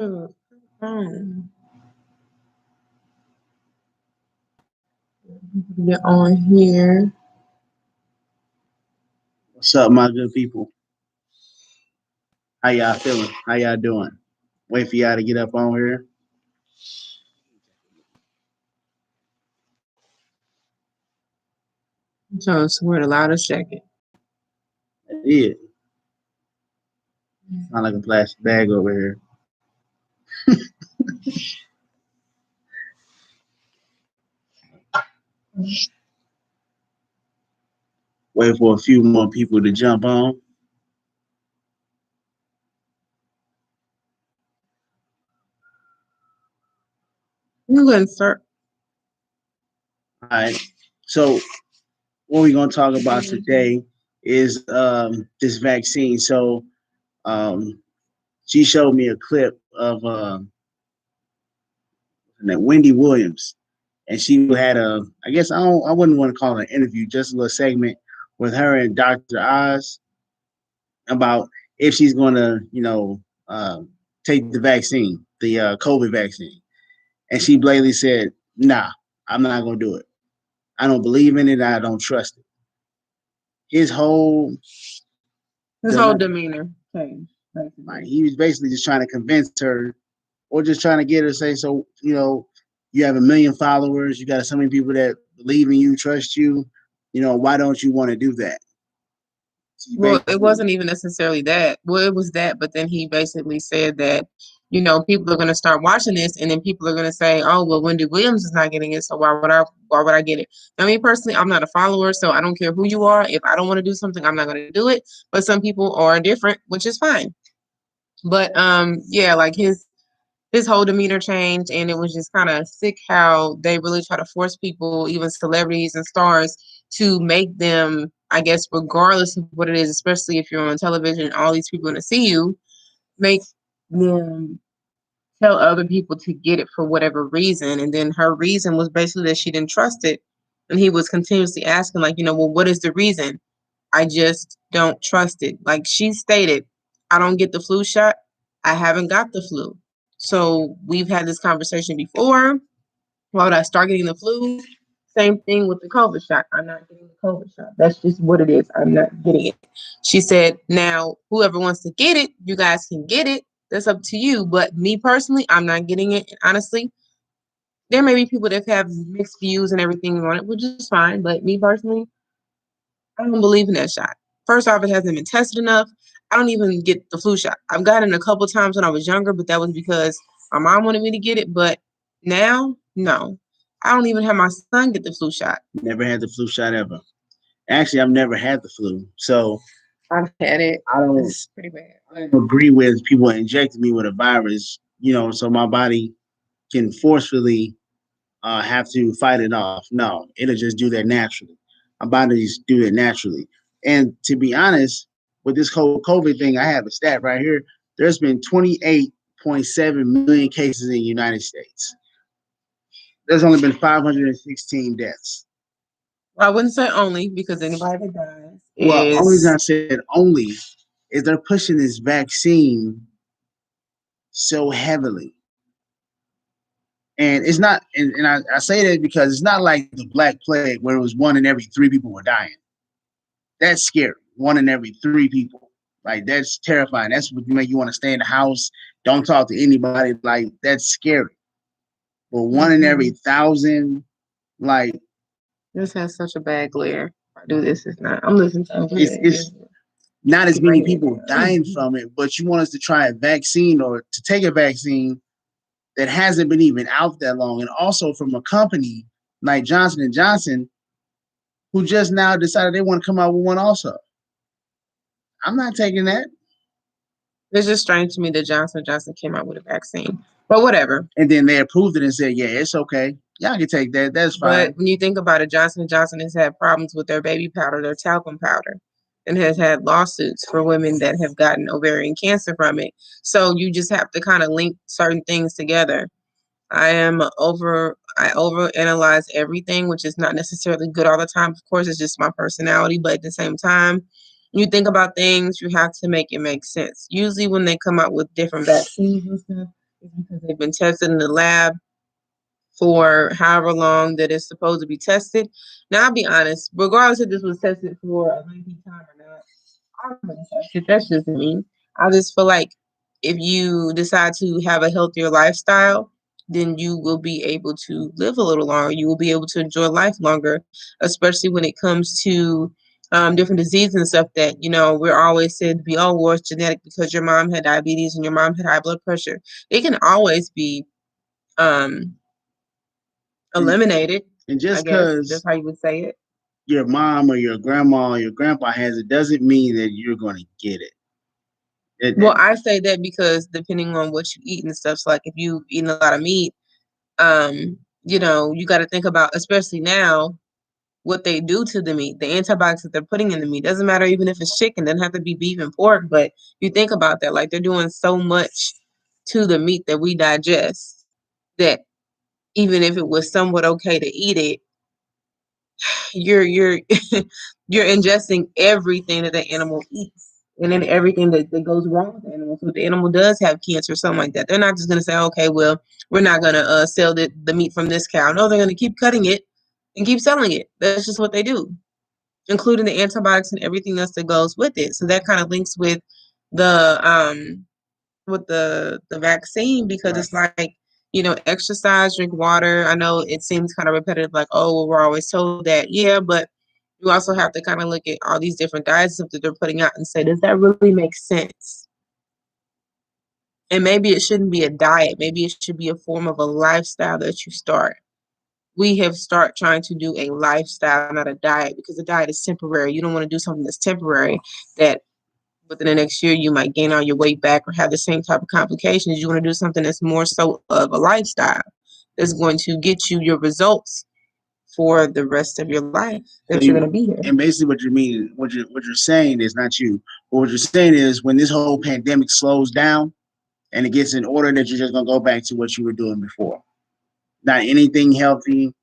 Mm. Get on here. What's up, my good people? How y'all feeling? How y'all doing? Wait for y'all to get up on here. So it's we're the loudest jacket. Yeah, sound like a plastic bag over here. Wait for a few more people to jump on. You can start. All right. So what we're gonna talk about today is this vaccine. So um, she showed me a clip of Wendy Williams, and she had I guess I wouldn't want to call it an interview, just a little segment with her and Dr. Oz about if she's going to, take the vaccine, the COVID vaccine. And she blatantly said, "Nah, I'm not going to do it. I don't believe in it. I don't trust it." His whole His whole demeanor changed. like, he was basically just trying to convince her, or just trying to get her to say, "So, you have 1 million followers. You got so many people that believe in you, trust you. Why don't you want to do that?" Well, it wasn't even necessarily that. Well, it was that, but then he basically said that, people are going to start watching this, and then people are going to say, "Oh, well, Wendy Williams is not getting it, so why would I get it?" I mean, personally, I'm not a follower, so I don't care who you are. If I don't want to do something, I'm not going to do it. But some people are different, which is fine. But yeah, like his whole demeanor changed, and it was just kind of sick how they really try to force people, even celebrities and stars, to make them, I guess, regardless of what it is, especially if you're on television, all these people are going to see you, make them tell other people to get it for whatever reason. And then her reason was basically that she didn't trust it. And he was continuously asking, like, well, what is the reason? I just don't trust it. Like she stated, I don't get the flu shot. I haven't got the flu. So we've had this conversation before. Why would I start getting the flu? Same thing with the COVID shot. I'm not getting the COVID shot. That's just what it is. I'm not getting it. She said, now, whoever wants to get it, you guys can get it. That's up to you. But me personally, I'm not getting it. And honestly, there may be people that have mixed views and everything on it, which is fine. But me personally, I don't believe in that shot. First off, it hasn't been tested enough. I don't even get the flu shot. I've gotten it a couple times when I was younger, but that was because my mom wanted me to get it. But now, no. I don't even have my son get the flu shot. Never had the flu shot ever. Actually, I've never had the flu, so I've had it. I don't. It's pretty bad. I don't agree with people injecting me with a virus. So my body can forcefully have to fight it off. No, it'll just do that naturally. My body just do it naturally. And to be honest, with this whole COVID thing, I have a stat right here. There's been 28.7 million cases in the United States. There's only been 516 deaths. Well, I wouldn't say only because anybody that dies Well, the only reason I is. said only is they're pushing this vaccine so heavily. And it's not, and I say that because it's not like the Black Plague where it was 1 in every 3 people were dying. That's scary. 1 in every 3 people. Like, that's terrifying. That's what make you want to stay in the house. Don't talk to anybody. Like, that's scary. But 1 in every 1,000, like, This has such a bad glare. If I do this, it's not. I'm listening to it's not as many people dying from it, but you want us to try a vaccine or to take a vaccine that hasn't been even out that long, and also from a company like Johnson and Johnson, who just now decided they want to come out with one also. I'm not taking that. It's just strange to me that Johnson & Johnson came out with a vaccine. But whatever. And then they approved it and said, yeah, it's okay. Y'all can take that. That's fine. But when you think about it, Johnson & Johnson has had problems with their baby powder, their talcum powder, and has had lawsuits for women that have gotten ovarian cancer from it. So you just have to kind of link certain things together. I overanalyze everything, which is not necessarily good all the time. Of course, it's just my personality, but at the same time, you think about things, you have to make it make sense. Usually when they come out with different vaccines and stuff, It's because they've been tested in the lab for however long that it's supposed to be tested. Now, I'll be honest, regardless if this was tested for a lengthy time or not, I'm gonna test it. That's just me. I just feel like if you decide to have a healthier lifestyle, then you will be able to live a little longer. You will be able to enjoy life longer, especially when it comes to different diseases and stuff that, we're always said to be, oh, well, it's genetic because your mom had diabetes and your mom had high blood pressure. It can always be eliminated. And just I guess because that's how you would say it. your mom or your grandma or your grandpa has it doesn't mean that you're going to get it. Well, I say that because depending on what you eat and stuff, so like if you eating a lot of meat, you got to think about, especially now, what they do to the meat, the antibiotics that they're putting in the meat. Doesn't matter even if it's chicken, doesn't have to be beef and pork, but you think about that, like they're doing so much to the meat that we digest that even if it was somewhat okay to eat it, you're you're ingesting everything that the animal eats, and then everything that goes wrong with the animal. So if the animal does have cancer or something like that, they're not just going to say, okay, well, we're not going to sell the meat from this cow. No, they're going to keep cutting it and keep selling it. That's just what they do, including the antibiotics and everything else that goes with it. So that kind of links the the vaccine, because it's like, exercise, drink water. I know it seems kind of repetitive, like, oh, well, we're always told that. Yeah, but you also have to kind of look at all these different diets that they're putting out and say, does that really make sense? And maybe it shouldn't be a diet. Maybe it should be a form of a lifestyle that you start. We have start trying to do a lifestyle, not a diet, because a diet is temporary. You don't want to do something that's temporary that within the next year you might gain all your weight back or have the same type of complications. You want to do something that's more so of a lifestyle that's going to get you your results for the rest of your life that you're going to be here. And basically what you're saying is, not you, but what you're saying is, when this whole pandemic slows down and it gets in order, that you're just going to go back to what you were doing before. Not anything healthy.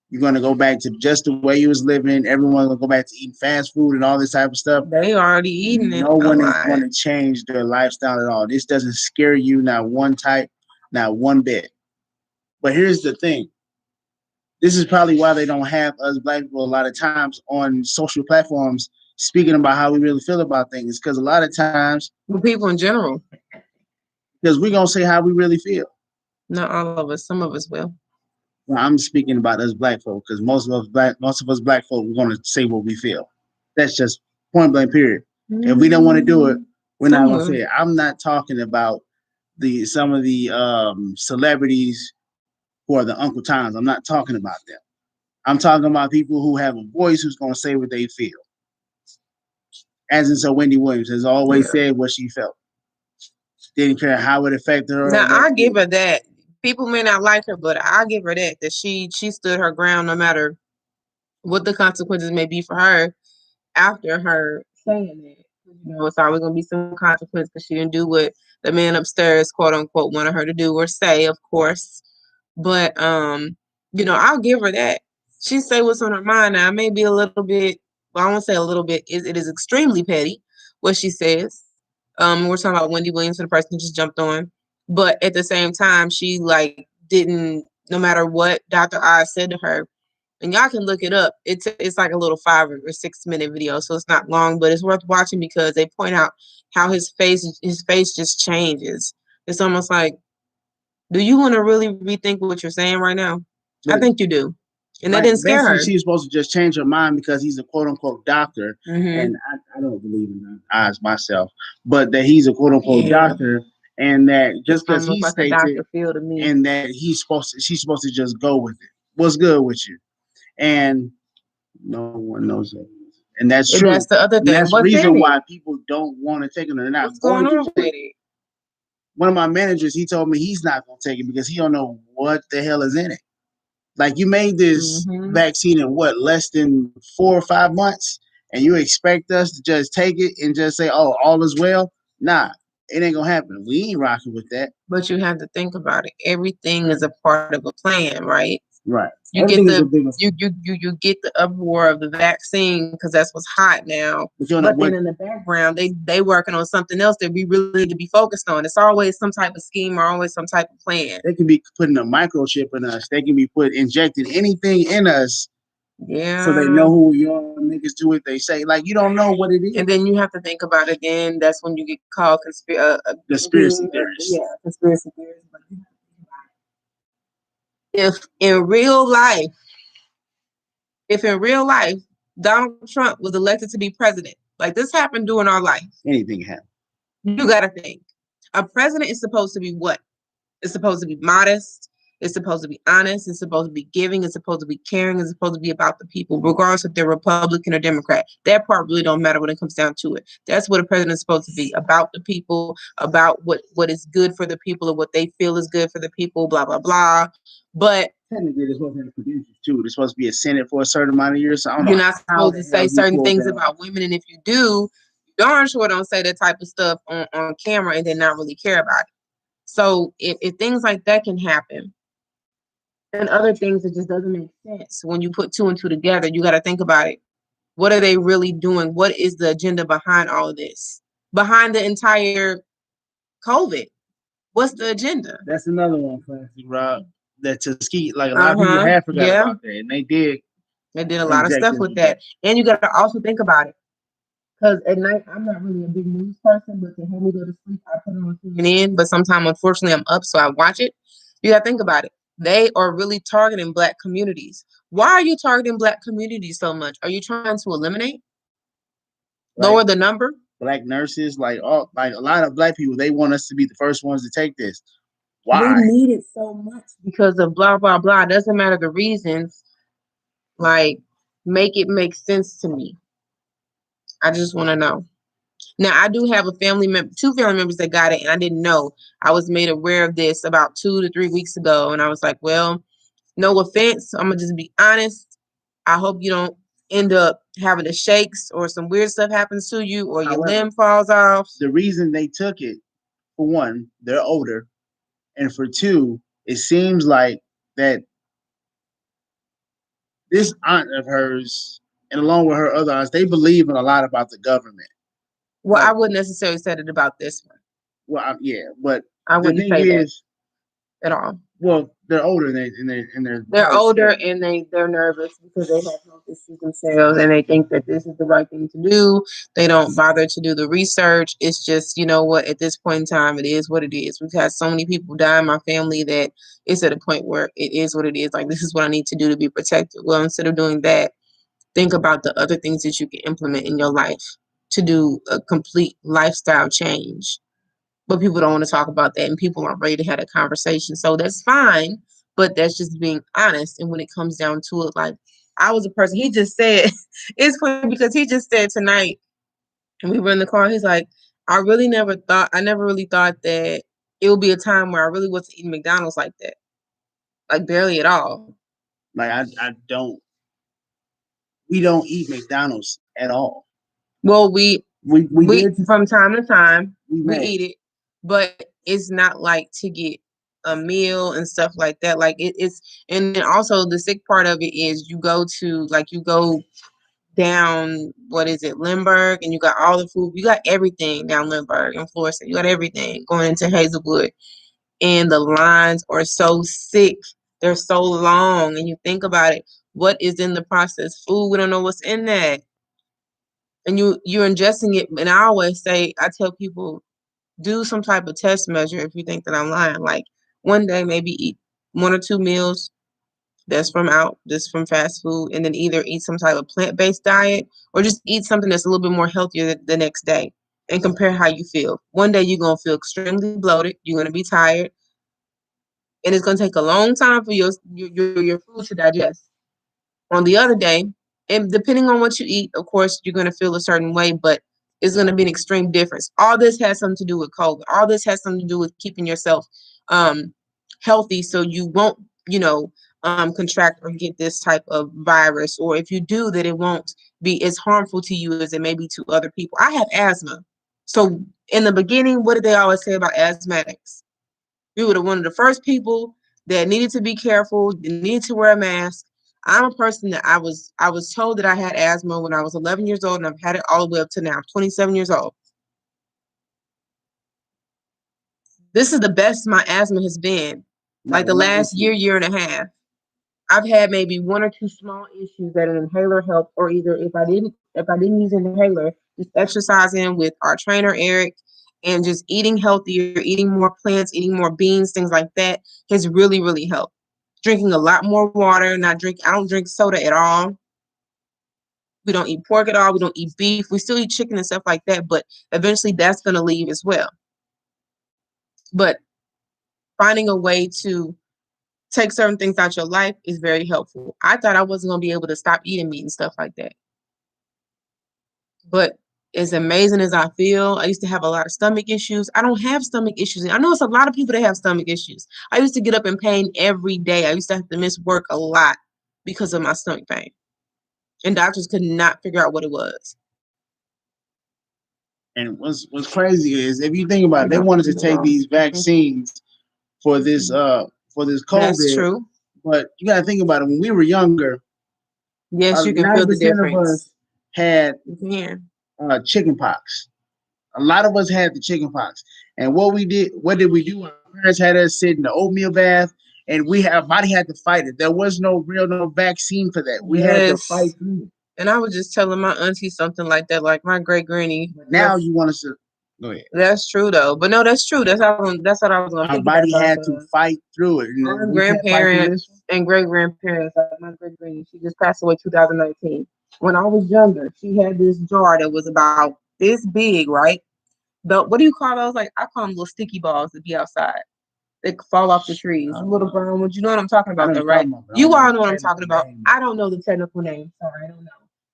You're going to go back to just the way you was living. Everyone's going to go back to eating fast food and all this type of stuff. They already eating it. No one is going to change their lifestyle at all. This doesn't scare you, not one bit. But here's the thing. This is probably why they don't have us black people a lot of times on social platforms speaking about how we really feel about things. Because a lot of times, well, people in general, because we're going to say how we really feel. Not all of us. Some of us will. Well, I'm speaking about us black folk, because most of us black folk, we're going to say what we feel. That's just point blank, period. Mm-hmm. If we don't want to do it, we're not going to say it. I'm not talking about some of the celebrities who are the Uncle Toms. I'm not talking about them. I'm talking about people who have a voice, who's going to say what they feel. As in, so Wendy Williams has always said what she felt. Didn't care how it affected her. Now, I give her that. People may not like her, but I give her that she stood her ground no matter what the consequences may be for her after her saying it. It's always going to be some consequence because she didn't do what the man upstairs, quote unquote, wanted her to do or say, of course. But, I'll give her that. She say what's on her mind. Now, it may be a little bit, well, I won't say a little bit, it is extremely petty what she says. We're talking about Wendy Williams, the person who just jumped on. But at the same time, she didn't, no matter what Dr. Oz said to her, and y'all can look it up. It's like a little 5 or 6 minute video, so it's not long, but it's worth watching because they point out how his face just changes. It's almost like, do you want to really rethink what you're saying right now? But I think you do. And that didn't scare her. She's supposed to just change her mind because he's a quote unquote doctor. Mm-hmm. And I don't believe in Oz myself, but that he's a quote unquote doctor, and that just because he states it, and that she's supposed to just go with it. What's good with you? And no one knows that. And that's true. That's the other thing. And that's the reason why people don't want to take it. They're not going to take it. One of my managers, he told me he's not going to take it because he don't know what the hell is in it. Like, you made this vaccine in less than 4 or 5 months, and you expect us to just take it and just say, oh, all is well? Nah, it ain't gonna happen. We ain't rocking with that. But you have to think about it. Everything is a part of a plan, right? Right. You get you get the uproar of the vaccine because that's what's hot now. But then in the background, they working on something else that we really need to be focused on. It's always some type of scheme or always some type of plan. They can be putting a microchip in us. They can be injecting anything in us. Yeah. So they know who we are. Niggas do what they say. Like, you don't know what it is. And then you have to think about it. Then that's when you get called conspiracy theorists. Yeah, conspiracy theories. If in real life, Donald Trump was elected to be president, like this happened during our life. Anything happened. You got to think. A president is supposed to be what? It's supposed to be modest. It's supposed to be honest. It's supposed to be giving. It's supposed to be caring. It's supposed to be about the people, regardless if they're Republican or Democrat. That part really don't matter when it comes down to it. That's what a president is supposed to be, about the people, about what is good for the people or what they feel is good for the people, blah, blah, blah. But technically, they're supposed to have credentials too. There's supposed to be a Senate for a certain amount of years. So you're not supposed to say certain things about women. And if you do, darn sure don't say that type of stuff on camera and then not really care about it. So if things like that can happen, and other things that just doesn't make sense when you put two and two together, you got to think about it. What are they really doing? What is the agenda behind all of this? Behind the entire COVID? What's the agenda? That's another one, Classy Rob. That Tuskegee, like a lot of people have forgot about that, and they did a lot of stuff with that. And you got to also think about it. Because at night, I'm not really a big news person, but to help me go to sleep, I put it on CNN. But sometimes, unfortunately, I'm up, so I watch it. You got to think about it. They are really targeting Black communities. Why are you targeting Black communities so much? Are you trying to eliminate? Lower the number? Black nurses, like a lot of Black people, they want us to be the first ones to take this. Why? We need it so much because of blah, blah, blah. It doesn't matter the reasons. Like, make it make sense to me. I just want to know. Now, I do have two family members that got it, and I didn't know. I was made aware of this about 2 to 3 weeks ago, and I was like, well, no offense. I'm going to just be honest. I hope you don't end up having the shakes or some weird stuff happens to you or your limb falls off. The reason they took it, for one, they're older, and for two, it seems like that this aunt of hers, and along with her other aunts, they believe in a lot about the government. Well, I wouldn't necessarily say it about this one. Well, yeah, but I wouldn't say that at all. Well, they're older and they're older and they're nervous because they have health issues themselves and they think that this is the right thing to do. They don't bother to do the research. It's just, you know what, at this point in time, it is what it is. We've had so many people die in my family that it's at a point where it is what it is. Like, this is what I need to do to be protected. Well, instead of doing that, think about the other things that you can implement in your life to do a complete lifestyle change. But people don't want to talk about that, and people aren't ready to have a conversation. So that's fine, but that's just being honest. And when it comes down to it, like, I was a person, he just said, it's funny because he just said tonight, and we were in the car, he's like, I never really thought that it would be a time where I really wasn't eating McDonald's like that. Like, barely at all. Like, we don't eat McDonald's at all. Well, we from time to time, we eat it. But it's not like to get a meal and stuff like that. Like it's, and then also the sick part of it is you go down, what is it, Lindbergh, and you got all the food. You got everything down Lindbergh and Florissant. You got everything going into Hazelwood. And the lines are so sick. They're so long. And you think about it, what is in the processed food? We don't know what's in that. And you're ingesting it. And I always say, I tell people, do some type of test measure if you think that I'm lying. Like, one day maybe eat 1 or 2 meals that's from fast food, and then either eat some type of plant-based diet or just eat something that's a little bit more healthier the next day and compare how you feel. One day you're going to feel extremely bloated. You're going to be tired. And it's going to take a long time for your food to digest. On the other day, and depending on what you eat, of course, you're going to feel a certain way, but it's going to be an extreme difference. All this has something to do with COVID. All this has something to do with keeping yourself healthy so you won't, contract or get this type of virus. Or if you do, that it won't be as harmful to you as it may be to other people. I have asthma. So in the beginning, what did they always say about asthmatics? We were one of the first people that needed to be careful, needed to wear a mask. I'm a person that I was told that I had asthma when I was 11 years old, and I've had it all the way up to now, 27 years old. This is the best my asthma has been, like the last year and a half. I've had maybe one or two small issues that an inhaler helped, or either if I didn't use an inhaler, just exercising with our trainer Eric and just eating healthier, eating more plants, eating more beans, things like that has really, really helped. Drinking a lot more water, I don't drink soda at all. We don't eat pork at all. We don't eat beef. We still eat chicken and stuff like that, but eventually that's going to leave as well. But finding a way to take certain things out your life is very helpful. I thought I wasn't going to be able to stop eating meat and stuff like that. But as amazing as I feel, I used to have a lot of stomach issues. I don't have stomach issues. I know it's a lot of people that have stomach issues. I used to get up in pain every day. I used to have to miss work a lot because of my stomach pain. And doctors could not figure out what it was. And what's crazy is, if you think about it, they wanted to take these vaccines for this COVID. That's true. But you gotta think about it. When we were younger, yes, you can feel the difference. Of us had chicken pox. A lot of us had the chicken pox. And what did we do? Our parents had us sit in the oatmeal bath, and our body had to fight it. There was no vaccine for that. We had to fight through it. And I was just telling my auntie something like that, like my great granny. Now you want us to go ahead. That's true though, but no, that's true. That's what I was going to. Our body had to fight through it. My grandparents and great grandparents, like my great granny, she just passed away 2019. When I was younger, she had this jar that was about this big, right? What do you call those? Like, I call them little sticky balls that be outside. They fall off the trees. Little brown ones. You know what I'm talking about, though, right? You all know what I'm talking about. I don't know the technical name. Sorry, I don't know.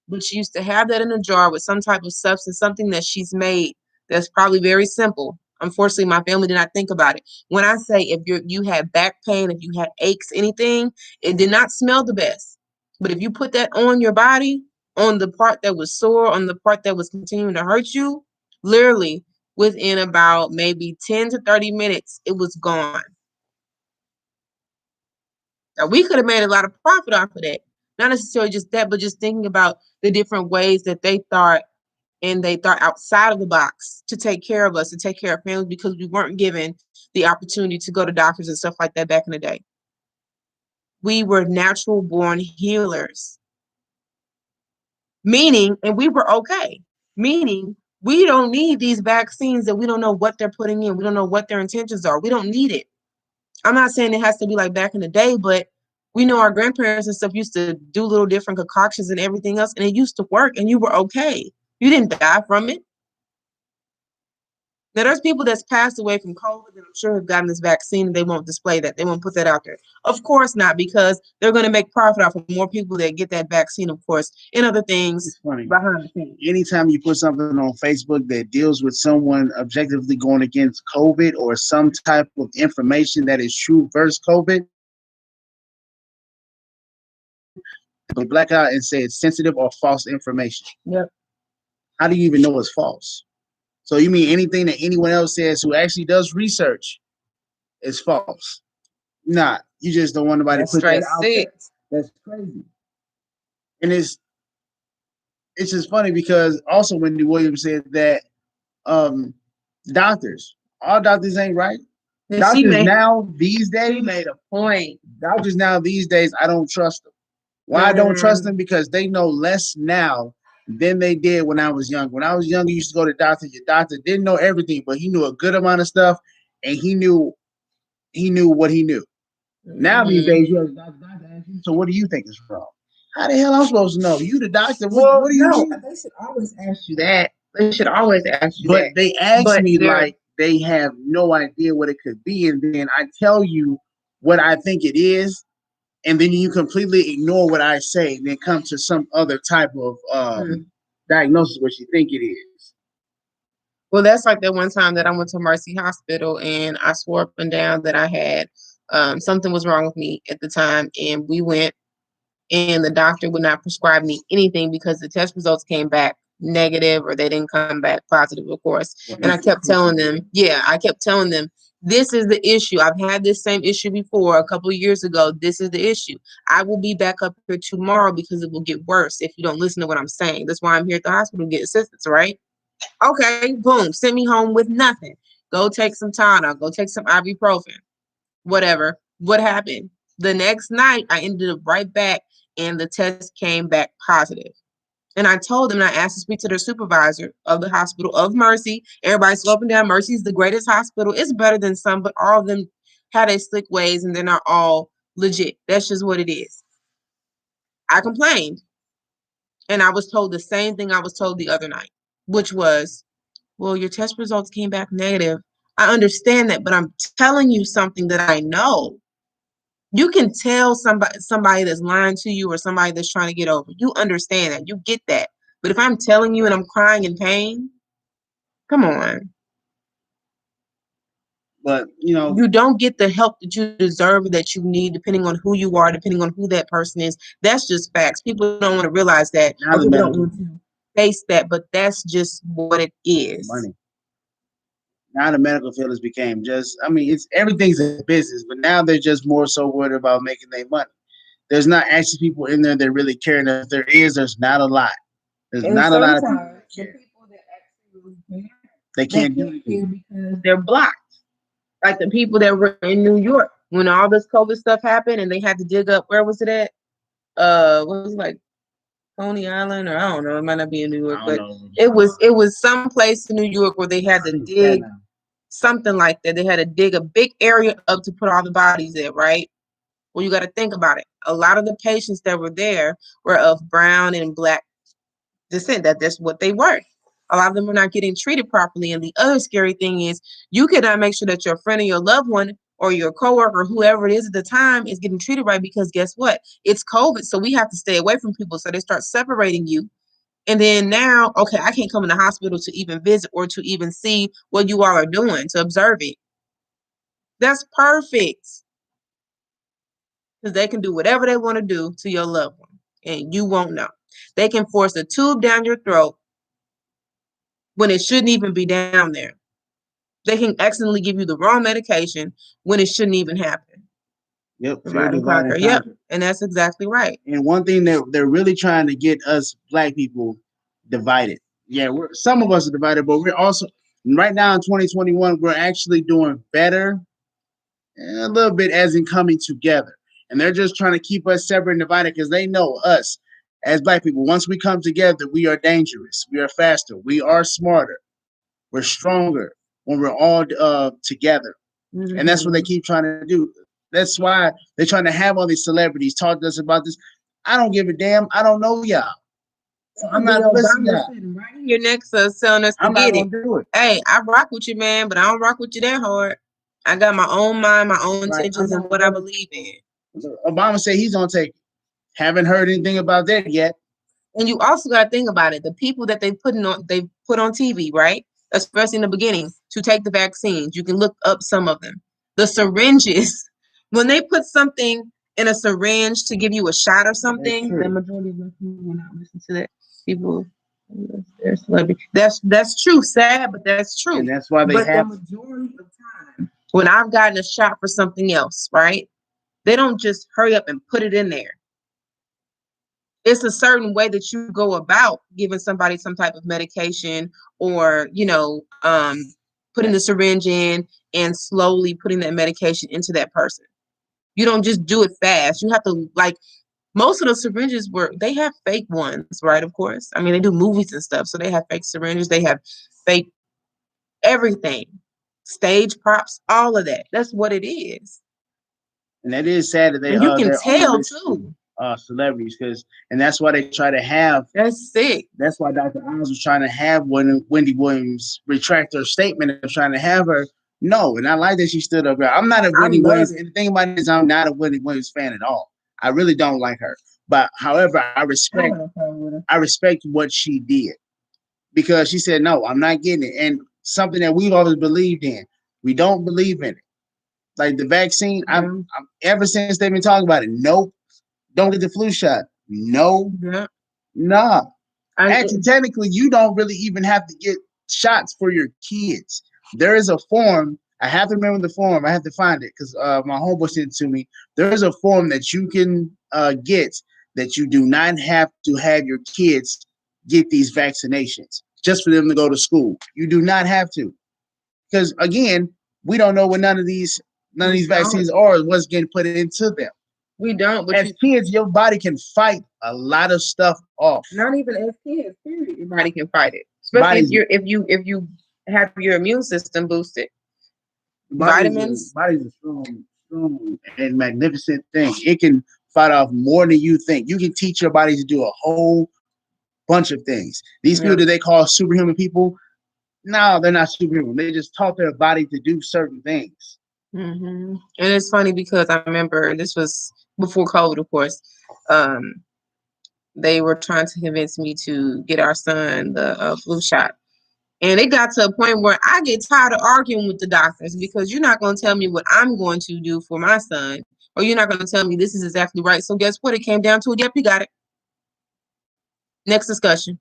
But she used to have that in a jar with some type of substance, something that she's made that's probably very simple. Unfortunately, my family did not think about it. When I say if you had back pain, if you had aches, anything, it did not smell the best. But if you put that on your body, on the part that was sore, on the part that was continuing to hurt you, literally within about maybe 10 to 30 minutes, it was gone. Now, we could have made a lot of profit off of that. Not necessarily just that, but just thinking about the different ways that they thought outside of the box to take care of us, to take care of families, because we weren't given the opportunity to go to doctors and stuff like that back in the day. We were natural born healers. Meaning, and we were okay. Meaning, we don't need these vaccines that we don't know what they're putting in. We don't know what their intentions are. We don't need it. I'm not saying it has to be like back in the day, but we know our grandparents and stuff used to do little different concoctions and everything else, and it used to work, and you were okay. You didn't die from it. Now, there's people that's passed away from COVID that I'm sure have gotten this vaccine, and they won't display that. They won't put that out there. Of course not, because they're going to make profit off of more people that get that vaccine, of course, and other things behind the scenes. Anytime you put something on Facebook that deals with someone objectively going against COVID or some type of information that is true versus COVID, they black out and say it's sensitive or false information. Yep. How do you even know it's false? So you mean anything that anyone else says who actually does research is false? Nah, you just don't want nobody to put that out there. That's crazy. And it's just funny because also Wendy Williams said that doctors, all doctors ain't right. Doctors now these days, she made a point. Doctors now these days, I don't trust them. Why I don't trust them? Because they know less now than they did when I was young. When I was younger, you used to go to doctor. Your doctor didn't know everything, but he knew a good amount of stuff, and he knew what he knew. Now these days, you have a doctor ask you, so what do you think is wrong? How the hell am I supposed to know? You the doctor. What do you mean? They should always ask you that. They should always ask you that. But they ask me like they have no idea what it could be, and then I tell you what I think it is, and then you completely ignore what I say, and then come to some other type of diagnosis what you think it is. Well, that's like that one time that I went to Mercy Hospital, and I swore up and down that I had something was wrong with me at the time, and we went, and the doctor would not prescribe me anything because the test results came back negative, or they didn't come back positive, of course. And I kept telling them, This is the issue. I've had this same issue before a couple of years ago. This is the issue. I will be back up here tomorrow because it will get worse if you don't listen to what I'm saying. That's why I'm here at the hospital to get assistance, right? Okay, boom, send me home with nothing. Go take some Tylenol, go take some ibuprofen, whatever. What happened? The next night, I ended up right back and the test came back positive. And I told them, and I asked to speak to their supervisor of the hospital of Mercy. Everybody's up and down. Mercy is the greatest hospital. It's better than some, but all of them have their slick ways and they're not all legit. That's just what it is. I complained. And I was told the same thing I was told the other night, which was, well, your test results came back negative. I understand that, but I'm telling you something that I know. You can tell somebody that's lying to you or somebody that's trying to get over. You understand that. You get that. But if I'm telling you and I'm crying in pain, come on. But you don't get the help that you deserve, that you need, depending on who you are, depending on who that person is. That's just facts. People don't want to realize that. Or people don't want to face that, but that's just what it is. Money. Now the medical field has became it's everything's a business, but now they're just more so worried about making their money. There's not actually people in there that really care. And if there is, there's not a lot. There's not a lot of people that care. They can't do anything because they're blocked. Like the people that were in New York when all this COVID stuff happened and they had to dig up, where was it at? What was it, like Coney Island, or I don't know, it might not be in New York, but it was some place in New York where they had to dig something like that. They had to dig a big area up to put all the bodies in, right? Well, you got to think about it. A lot of the patients that were there were of brown and black descent. That's what they were. A lot of them are not getting treated properly. And the other scary thing is you cannot make sure that your friend or your loved one or your coworker, whoever it is at the time, is getting treated right, because guess what? It's COVID. So we have to stay away from people. So they start separating you. And then now, okay, I can't come in the hospital to even visit or to even see what you all are doing, to observe it. That's perfect. Because they can do whatever they want to do to your loved one and you won't know. They can force a tube down your throat when it shouldn't even be down there. They can accidentally give you the wrong medication when it shouldn't even happen. Yep. Yep. And that's exactly right. And one thing that they're really trying to get us Black people divided. Yeah, some of us are divided, but we're also right now in 2021, we're actually doing better a little bit as in coming together. And they're just trying to keep us separate and divided because they know us as Black people. Once we come together, we are dangerous. We are faster. We are smarter. We're stronger when we're all together. Mm-hmm. And that's what they keep trying to do. That's why they're trying to have all these celebrities talk to us about this. I don't give a damn. I don't know y'all. So I'm not listening. Right in your neck, telling us to get it. Do it. Hey, I rock with you, man, but I don't rock with you that hard. I got my own mind, my own intentions, and what I believe in. Obama said he's gonna take it. Haven't heard anything about that yet. And you also got to think about it. The people that they put on TV, right? Especially in the beginning, to take the vaccines. You can look up some of them. The syringes, when they put something in a syringe to give you a shot or something, the majority of them will not listen to that. People, they're celebrities. That's true. Sad, but that's true. And that's why they have the majority of time when I've gotten a shot for something else, right? They don't just hurry up and put it in there. It's a certain way that you go about giving somebody some type of medication, or putting the syringe in and slowly putting that medication into that person. You don't just do it fast. You have to, like, most of the syringes they have fake ones, right? Of course. I mean, they do movies and stuff, so they have fake syringes. They have fake everything, stage props, all of that. That's what it is. And that is sad that they. And you can tell too. Celebrities, and that's why they try to have. That's sick. That's why Dr. Oz was trying to have when Wendy Williams retract her statement of trying to have her. No, and I like that she stood up. I'm not a Wendy Williams. And the thing about it is, I'm not a Wendy Williams fan at all. I really don't like her. But however, I respect what she did, because she said, no, I'm not getting it. And something that we've always believed in. We don't believe in it. Like the vaccine, I'm ever since they've been talking about it. Nope. Don't get the flu shot. No. Yeah. Nah. Actually, technically, you don't really even have to get shots for your kids. There is a form. I have to remember the form. I have to find it because my homeboy sent it to me. There is a form that you can get that you do not have to have your kids get these vaccinations just for them to go to school. You do not have to, because again, we don't know what none of these vaccines are or what's getting put into them. We don't. But as kids, your body can fight a lot of stuff off. Not even as kids, period. Your body can fight it, especially if you have your immune system boosted. Vitamins. Body's a strong and magnificent thing. It can fight off more than you think. You can teach your body to do a whole bunch of things. These people that they call superhuman people, no, they're not superhuman. They just taught their body to do certain things. Mm-hmm. And it's funny because I remember this was before COVID, of course. They were trying to convince me to get our son the flu shot. And it got to a point where I get tired of arguing with the doctors because you're not going to tell me what I'm going to do for my son, or you're not going to tell me this is exactly right. So guess what? It came down to it. Yep, you got it. Next discussion.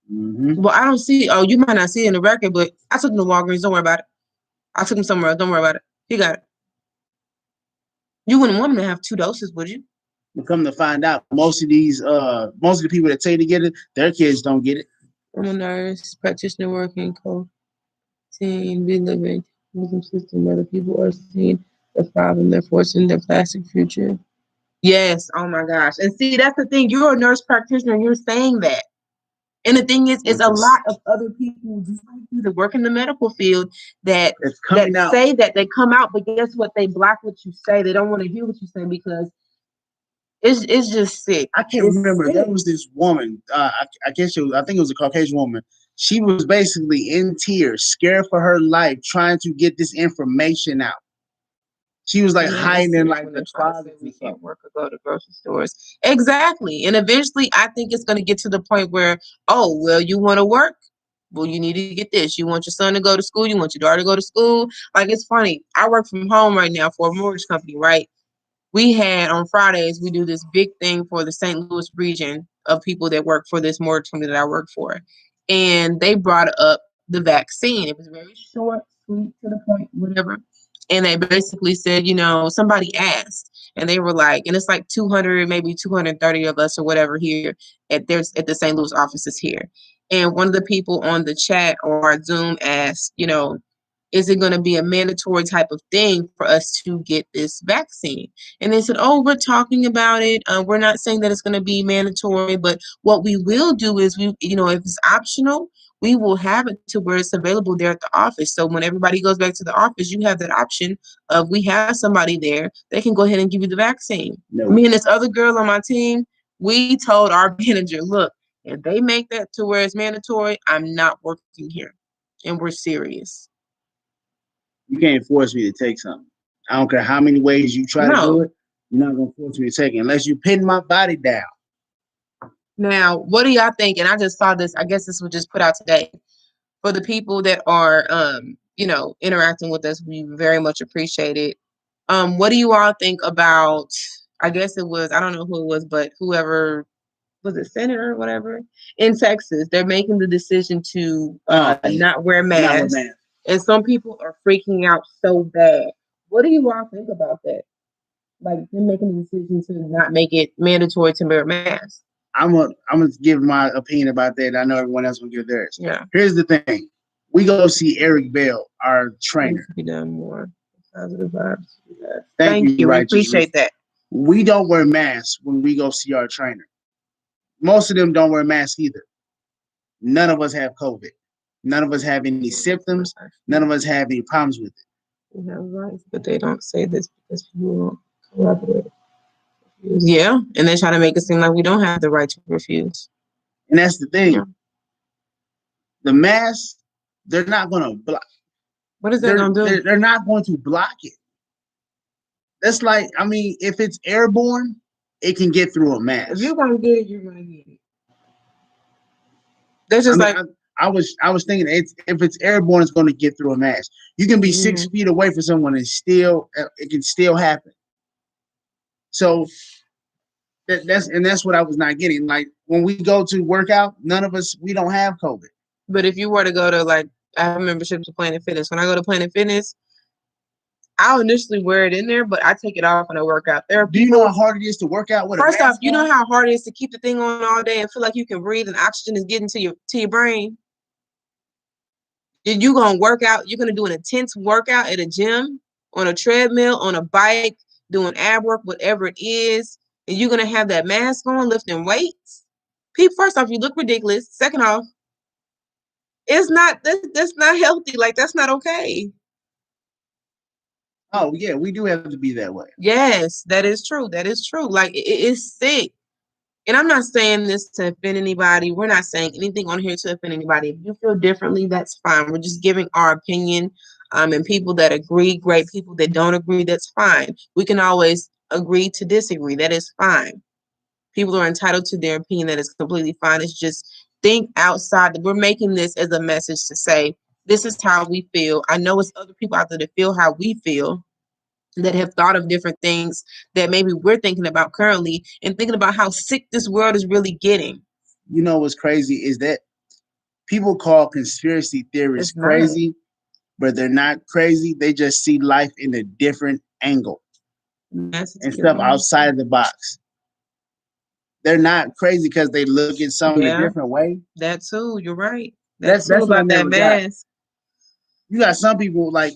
Mm-hmm. Well, I don't see. Oh, you might not see it in the record, but I took him to Walgreens. Don't worry about it. I took him somewhere else. Don't worry about it. You got it. You wouldn't want him to have 2 doses, would you? Come to find out, most of the people that say to get it, their kids don't get it. I'm a nurse, practitioner working co-team, we living system where the people are seeing the problem they're forcing their plastic future. Yes, oh my gosh. And see, that's the thing. You're a nurse practitioner and you're saying that. And the thing is, it's a lot of other people just like you that work in the medical field that say that they come out, but guess what? They block what you say. They don't want to hear what you say because it's just sick. I can't remember. There was this woman. I think it was a Caucasian woman. She was basically in tears, scared for her life, trying to get this information out. She was like hiding in like the closet. We can't work or go to grocery stores. Exactly. And eventually, I think it's going to get to the point where, oh, well, you want to work? Well, you need to get this. You want your son to go to school? You want your daughter to go to school? Like, it's funny. I work from home right now for a mortgage company, right? We had on Fridays, we do this big thing for the St. Louis region of people that work for this mortgage company that I work for. And they brought up the vaccine. It was very short, sweet, to the point, whatever. And they basically said, somebody asked. And they were like, and it's like 200, maybe 230 of us or whatever here at the St. Louis offices here. And one of the people on the chat or Zoom asked, is it going to be a mandatory type of thing for us to get this vaccine? And they said, oh, we're talking about it. We're not saying that it's going to be mandatory, but what we will do is if it's optional, we will have it to where it's available there at the office. So when everybody goes back to the office, you have that option of we have somebody there. They can go ahead and give you the vaccine. No. Me and this other girl on my team, we told our manager, look, if they make that to where it's mandatory, I'm not working here. And we're serious. You can't force me to take something. I don't care how many ways you try to do it. You're not going to force me to take it unless you pin my body down. Now, what do y'all think? And I just saw this. I guess this was just put out today. For the people that are, interacting with us, we very much appreciate it. What do you all think about, I guess it was, I don't know who it was, but whoever, was it senator or whatever, in Texas, they're making the decision to not wear masks. And some people are freaking out so bad. What do you all think about that? Like them making the decision to not make it mandatory to wear masks. I'm gonna give my opinion about that. I know everyone else will give theirs. Yeah. Here's the thing: we go see Eric Bell, our trainer. Be done more positive vibes. Yeah. Thank you. We appreciate that. We don't wear masks when we go see our trainer. Most of them don't wear masks either. None of us have COVID. None of us have any symptoms. None of us have any problems with it. We have rights, but they don't say this because people won't collaborate. Yeah, and they try to make it seem like we don't have the right to refuse. And that's the thing. Yeah. The masks, they're not going to block. What is that going to do? They're not going to block it. That's like, if it's airborne, it can get through a mask. If you're going to get it, you're going to get it. That's just I was thinking if it's airborne, it's going to get through a mask. You can be 6 feet away from someone and it can still happen. So that's what I was not getting. Like when we go to work out, none of us, we don't have COVID. But if you were to go to like I have a membership to Planet Fitness. When I go to Planet Fitness, I'll initially wear it in there, but I take it off when I work out. Do you know how hard it is to work out with first a off, mask you on? know how hard it is to keep the thing on all day and feel like you can breathe and oxygen is getting to your brain? You're gonna work out, you're gonna do an intense workout at a gym, on a treadmill, on a bike, doing ab work, whatever it is, and you're gonna have that mask on, lifting weights. People, first off, you look ridiculous. Second off, it's not that's not healthy. Like, that's not okay. Oh yeah, we do have to be that way. Yes, that is true. That is true. Like, it is sick. And I'm not saying this to offend anybody. We're not saying anything on here to offend anybody. If you feel differently, that's fine. We're just giving our opinion. And people that agree, great. People that don't agree, that's fine. We can always agree to disagree. That is fine. People are entitled to their opinion. That is completely fine. It's just think outside. We're making this as a message to say, this is how we feel. I know it's other people out there that feel how we feel, that have thought of different things that maybe we're thinking about currently, and thinking about how sick this world is really getting. You know what's crazy is that people call conspiracy theories crazy, but they're not crazy. They just see life in a different angle and stuff outside of the box. They're not crazy because they look at something a different way. That too, you're right. That's about that mask. You got some people like,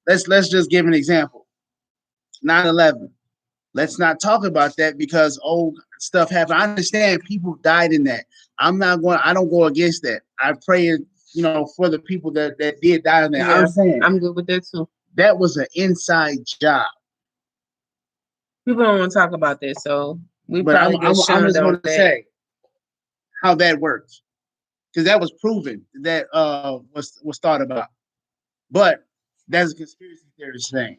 let's just give an example. 9/11. Let's not talk about that because old stuff happened. I understand people died in that. I don't go against that. I pray, for the people that did die in that. Yeah, I'm saying I'm good with that too. That was an inside job. People don't want to talk about this, so I'm just going to say how that works, because that was proven that was thought about. But that's a conspiracy theorist thing.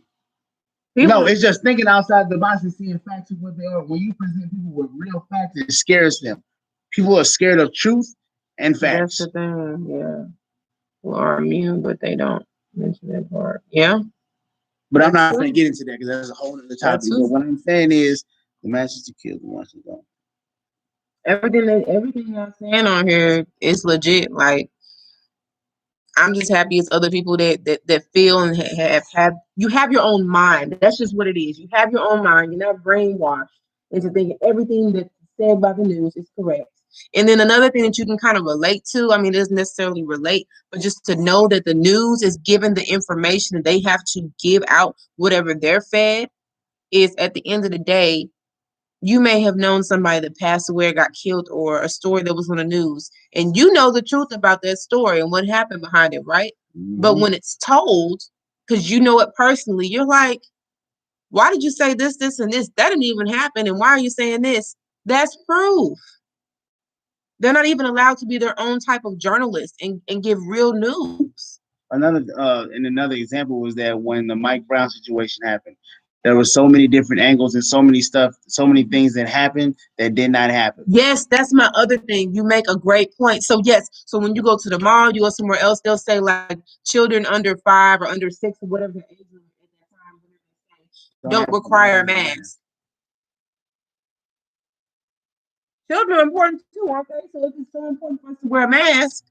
No, it's just thinking outside the box and seeing facts of what they are. When you present people with real facts, it scares them. People are scared of truth and facts. That's the thing, yeah. People are immune, but they don't mention that part. Yeah. But I'm not going to get into that because that's a whole other topic. But what I'm saying is, the message to kill the ones who don't. Everything y'all saying on here is legit. Like, I'm just happy it's other people that feel and have you have your own mind. That's just what it is. You have your own mind. You're not brainwashed into thinking everything that's said by the news is correct. And then another thing that you can kind of relate to, I mean, it doesn't necessarily relate, but just to know that the news is given the information that they have to give out, whatever they're fed, is at the end of the day, you may have known somebody that passed away or got killed, or a story that was on the news, and you know the truth about that story and what happened behind it, right? Mm-hmm. But when it's told, because you know it personally, you're like, why did you say this, this, and this? That didn't even happen. And why are you saying this? That's proof. They're not even allowed to be their own type of journalist and give real news. Another example was that when the Mike Brown situation happened, there were so many different angles and so many things that happened that did not happen. Yes, that's my other thing. You make a great point. So yes, so when you go to the mall, you go somewhere else, they'll say like children under 5 or under 6 or whatever the age is at that time, don't require a mask. Children are important too, aren't they? So if it's so important for us to wear a mask,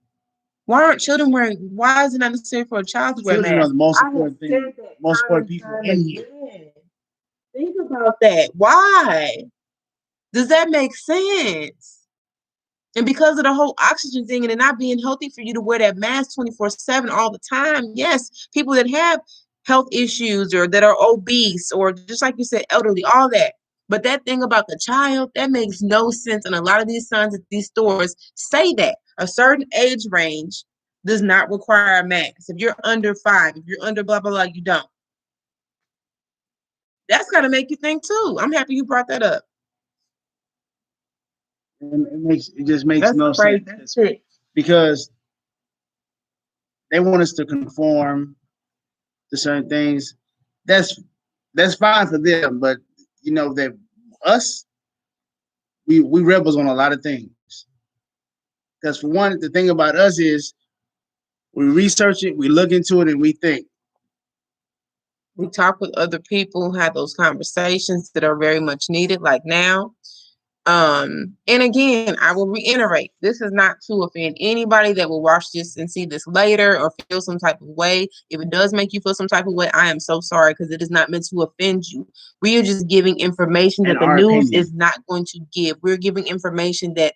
why aren't children wearing? Why is it not necessary for a child to wear a mask? Children are the most important thing, most important people in here. Think about that. Why? Does that make sense? And because of the whole oxygen thing and it not being healthy for you to wear that mask 24/7 all the time, yes, people that have health issues or that are obese or just like you said, elderly, all that. But that thing about the child, that makes no sense. And a lot of these signs at these stores say that a certain age range does not require a mask. If you're under 5, if you're under blah, blah, blah, you don't. That's got to make you think too. I'm happy you brought that up. And it just makes no sense. That's it. Because they want us to conform to certain things. That's fine for them, but that us, we rebels on a lot of things. Because for one, the thing about us is we research it, we look into it, and we think. We talk with other people, have those conversations that are very much needed, like now. And again, I will reiterate, this is not to offend anybody that will watch this and see this later or feel some type of way. If it does make you feel some type of way, I am so sorry, because it is not meant to offend you. We are just giving information that the news is not going to give. We're giving information that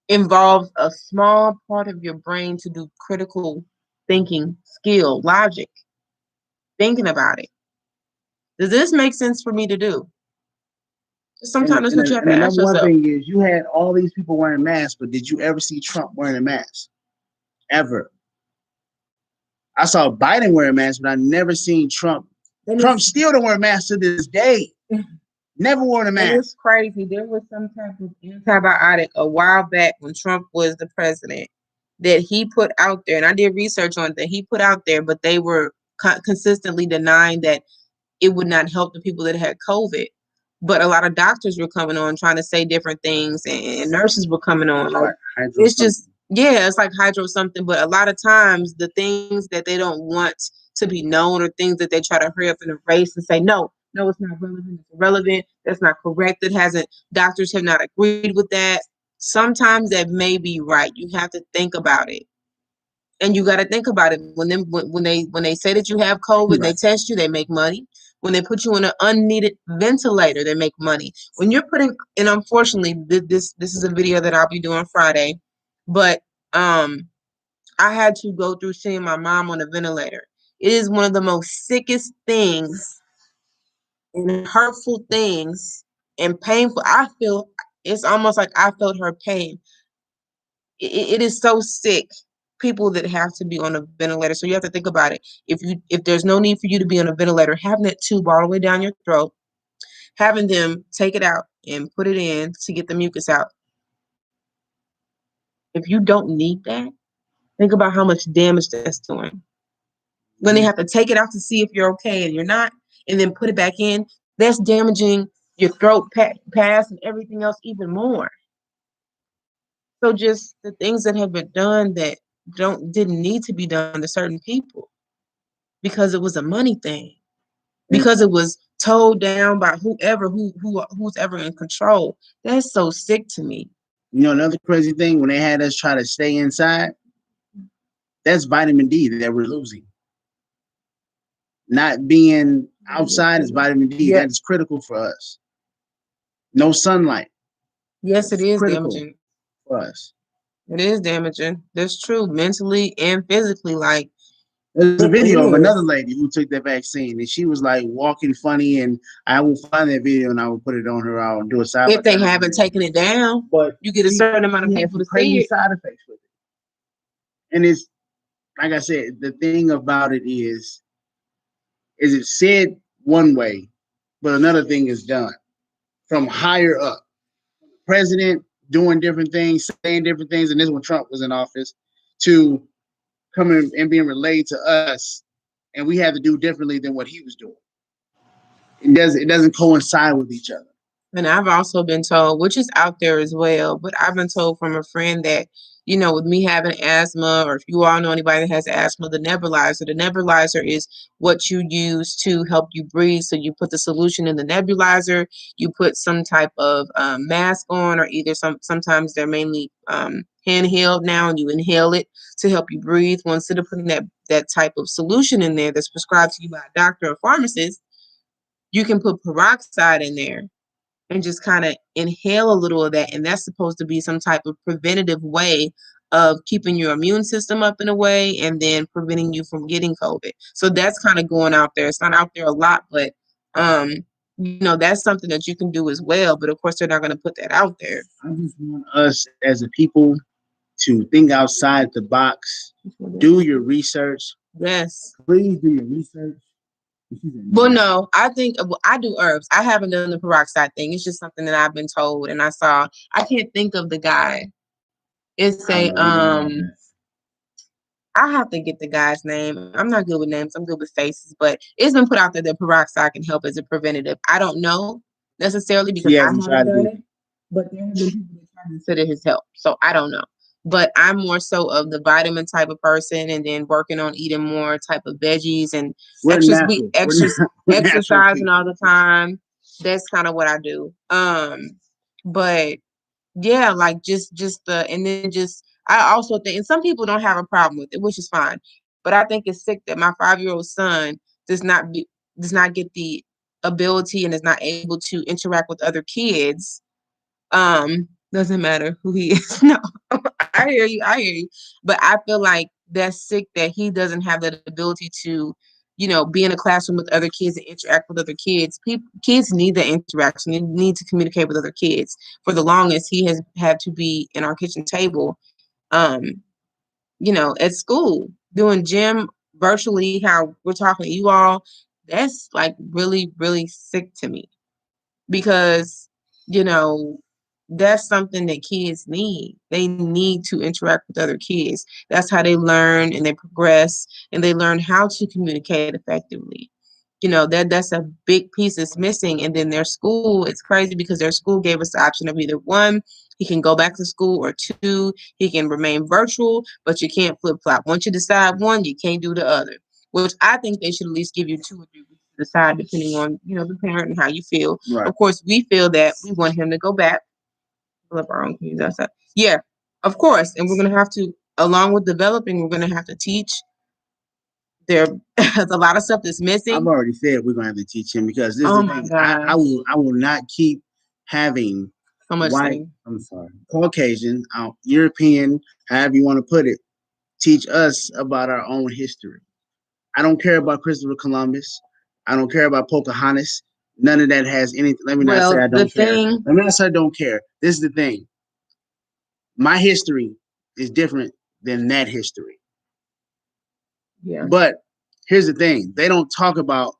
involves a small part of your brain to do critical thinking, skill, logic, thinking about it. Does this make sense for me to do? Sometimes that's what you have to ask yourself. One thing is, you had all these people wearing masks, but did you ever see Trump wearing a mask? Ever? I saw Biden wearing a mask, but I never seen Trump. Trump still don't wear a mask to this day. Never worn a mask. It's crazy. There was some type of antibiotic a while back when Trump was the president that he put out there, and I did research on it, that he put out there, but they were consistently denying that it would not help the people that had COVID. But a lot of doctors were coming on trying to say different things, and nurses were coming on. Like, it's just, yeah, it's like hydro something. But a lot of times the things that they don't want to be known, or things that they try to hurry up and erase and say, no, it's not relevant. It's irrelevant. That's not correct. Doctors have not agreed with that. Sometimes that may be right. You have to think about it. And you got to think about it. When they say that you have COVID, they test you, they make money. When they put you on an unneeded ventilator, they make money. When you're putting, and unfortunately, this is a video that I'll be doing Friday, but I had to go through seeing my mom on a ventilator. It is one of the most sickest things and hurtful things and painful. I feel it's almost like I felt her pain. It is so sick. People that have to be on a ventilator. So you have to think about it. If there's no need for you to be on a ventilator, having that tube all the way down your throat, having them take it out and put it in to get the mucus out. If you don't need that, think about how much damage that's doing. When they have to take it out to see if you're okay and you're not, and then put it back in, that's damaging your throat pass and everything else even more. So just the things that have been done that didn't need to be done to certain people, because it was a money thing, because it was told down by who's ever in control. That's so sick to me. You know, another crazy thing, when they had us try to stay inside, that's vitamin D that we're losing. Not being outside is vitamin D. That is critical for us. No sunlight. Yes, it is damaging for us. It is damaging. That's true, mentally and physically. Like, there's a video of another lady who took that vaccine, and she was like walking funny, and I will find that video and I will put it on her. I'll do a side. If they haven't taken it down, but you get a certain amount of people to see it. Side effects with it. And it's like I said, the thing about it is it said one way, but another thing is done from higher up. President doing different things, saying different things, and this is when Trump was in office, to coming and being relayed to us, and we had to do differently than what he was doing. It doesn't coincide with each other. And I've also been told, which is out there as well, but I've been told from a friend that, you know, with me having asthma, or if you all know anybody that has asthma, the nebulizer is what you use to help you breathe. So you put the solution in the nebulizer, you put some type of mask on, or either sometimes they're mainly handheld now, and you inhale it to help you breathe. Well, instead of putting that type of solution in there that's prescribed to you by a doctor or pharmacist, you can put peroxide in there and just kind of inhale a little of that. And that's supposed to be some type of preventative way of keeping your immune system up in a way, and then preventing you from getting COVID. So that's kind of going out there. It's not out there a lot, but you know, that's something that you can do as well. But of course, they're not going to put that out there. I just want us as a people to think outside the box. Do your research. Yes. Please do your research. Well, no, I think I do herbs. I haven't done the peroxide thing. It's just something that I've been told, and I saw. I can't think of the guy. It's I have to get the guy's name. I'm not good with names. I'm good with faces, but it's been put out there that peroxide can help as a preventative. I don't know necessarily because I haven't done it, but there have been people that try to consider his help. So I don't know. But I'm more so of the vitamin type of person, and then working on eating more type of veggies and exercising all the time. That's kind of what I do. But yeah, like just the and then just I also think, and some people don't have a problem with it, which is fine. But I think it's sick that my 5-year-old son does not get the ability and is not able to interact with other kids. Doesn't matter who he is. No, I hear you. But I feel like that's sick that he doesn't have that ability to, be in a classroom with other kids and interact with other kids. Kids need that interaction. They need to communicate with other kids. For the longest, he has had to be in our kitchen table, um, at school, doing gym virtually, how we're talking to you all. That's like really, really sick to me because you know that's something that kids need. They need to interact with other kids. That's how they learn and they progress and they learn how to communicate effectively. That's a big piece that's missing. And then their school, it's crazy because their school gave us the option of either one, he can go back to school, or two, he can remain virtual, but you can't flip flop. Once you decide one, you can't do the other, which I think they should at least give you 2 or 3 weeks to decide, depending on the parent and how you feel. Right. Of course, we feel that we want him to go back, develop our own communities outside. Yeah, of course, and we're gonna have to, along with developing, we're gonna have to teach. There's a lot of stuff that's missing. I've already said we're gonna have to teach him because this is Oh the my thing. God. I will not keep having So much white. thing. I'm sorry, Caucasian, European, however you want to put it, teach us about our own history. I don't care about Christopher Columbus. I don't care about Pocahontas. None of that has anything. Let me not say I don't care. Let me not say I don't care. This is the thing. My history is different than that history. Yeah. But here's the thing. They don't talk about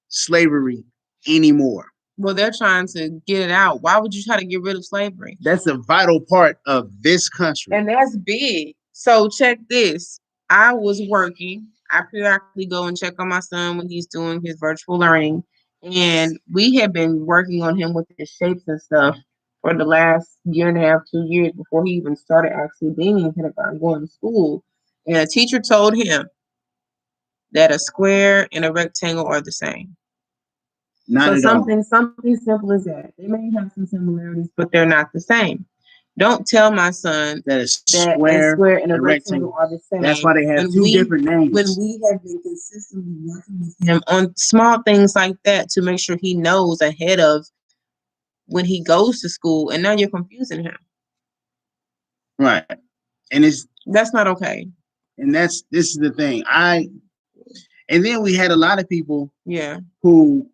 slavery anymore. Well, they're trying to get it out. Why would you try to get rid of slavery? That's a vital part of this country. And that's big. So check this. I was working. I periodically go and check on my son when he's doing his virtual learning. And we had been working on him with his shapes and stuff for the last year and a half, 2 years before he even started actually being in kindergarten, going to school. And a teacher told him that a square and a rectangle are the same. Not at something simple as that. They may have some similarities, but they're not the same. Don't tell my son that a square and a rectangle are the same. That's why they have two different names. When we have been consistently working with him on small things like that to make sure he knows ahead of when he goes to school, and now you're confusing him. Right. And that's not okay. And this is the thing. And then we had a lot of people who